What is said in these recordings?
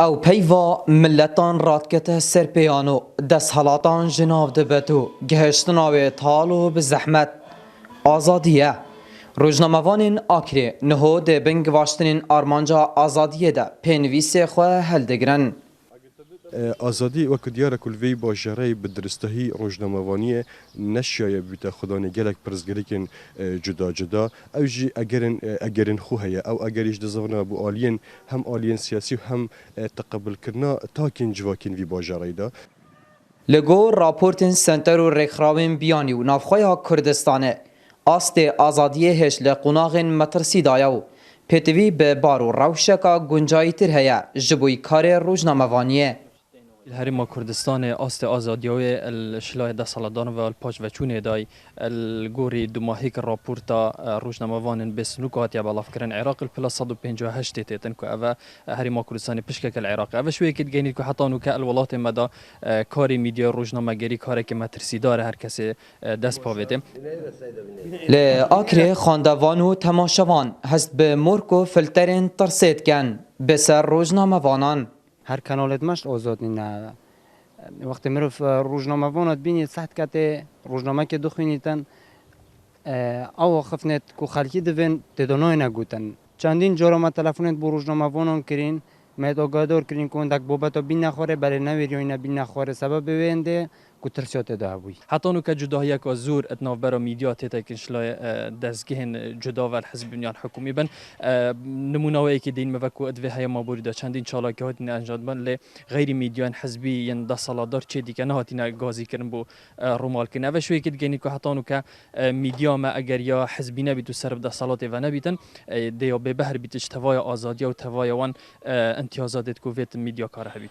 او پیوا ملتان رادکته سرپیانو دست حالاتان جناب دبتو گهشتناوی تالو به زحمت آزادیه روزنامه‌وانین آکری نهو ده بنگ واشتنین آرمانجا آزادیه ده پینویس خواه هلدگرن آزادی وەکو دیارە کولڤەی باژێڕەی بە درستەهی ڕۆژنامەوانیە نەشایە بیتە خودانێ gelek pirzgirêkên cuda cuda ew jî egerên xwe heye ew egerî ji dizivina bû aliyên hem aliyên siyasî û hem teqebilkirina takên civakên vî bajarayê da. Li gor raportên Senter û Rêxrawên Biyanî û Navxweya Kurdistanê astê azadiyê hêj li qunaxên metirsî daye û pêtivî bi bar û rewşeka guncayîtir heye ji bo karê rojnamevaniyê. الهرم كردستان است آزادیوی الشلای ده سالدان و الپاش و چونه دای الگوری دماهیک راپورتا روزنامه‌وانن بسنوکات یا بالاف کردن عراق الپلاس 158 تیتن که اوه هرم کردستان پشکک العراق اوه شوی که گینید که حتی نوک الولات مدا کاری میدیا روزنامه‌گری کاری که مترسی داره هر کسی دست پاویده ل آخر خواندوان و تماشاوان هست به مرکو فلترین ترسید کن به سر روزنامه‌وانان هر کانالت مشت آزاد نه وقتی میرف روزنامه وانت بینید صحت کته روزنامه که دخوینیتن او خفنت کو خلکی دوین تدانای نگوتن چندین جارا ما تلفنت بو روزنامه وانان کرین مید آگادار کرین که اندک بابتا بین نخوره بله نویر یا بین نخوره سبب بینده کو ترسیات ده بوی حتی نو که جدا یک زور اتناف برا میدیا تیتا کنشلای دزگهن جدا و الحزب بنیان حکومی بن نمونه که دین موکو ادوی های ما بوریده چندین چالاکی هاتین انجام بن لی غیر میدیان حزبی ین ده سالادار چه دیگه نه هاتین گازی کردن بو رومال کنه و شوی که دیگه که حتی نو که میدیا ما اگر یا حزبی نبید و سرب ده سالات و نبیدن دیا به بهر بیتش توای آزادی و توای وان امتیازات کوویت میدیا کار هبید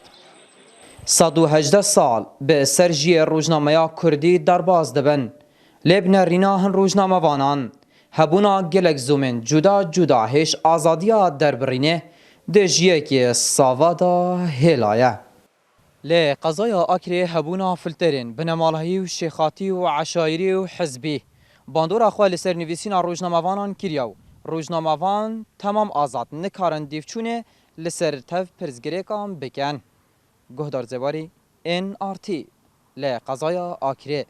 118 سال به سرجی روزنامه کردی درباز دبن لبن ریناهن روزنامه وانان هبونا گلک زومن جدا جدا هش آزادیا دربرینه دجیه که ساوادا هلایه لی قضای آکری هبونا فلترین بنمالهی و شیخاتی و عشایری و حزبی باندور اخواه لسر نویسین روزنامه وانان کریاو روزنامه وان تمام آزاد نکارن دیفچونه لسر تف پرزگریکان بکن گهدار زواری NRT لقضايا آکره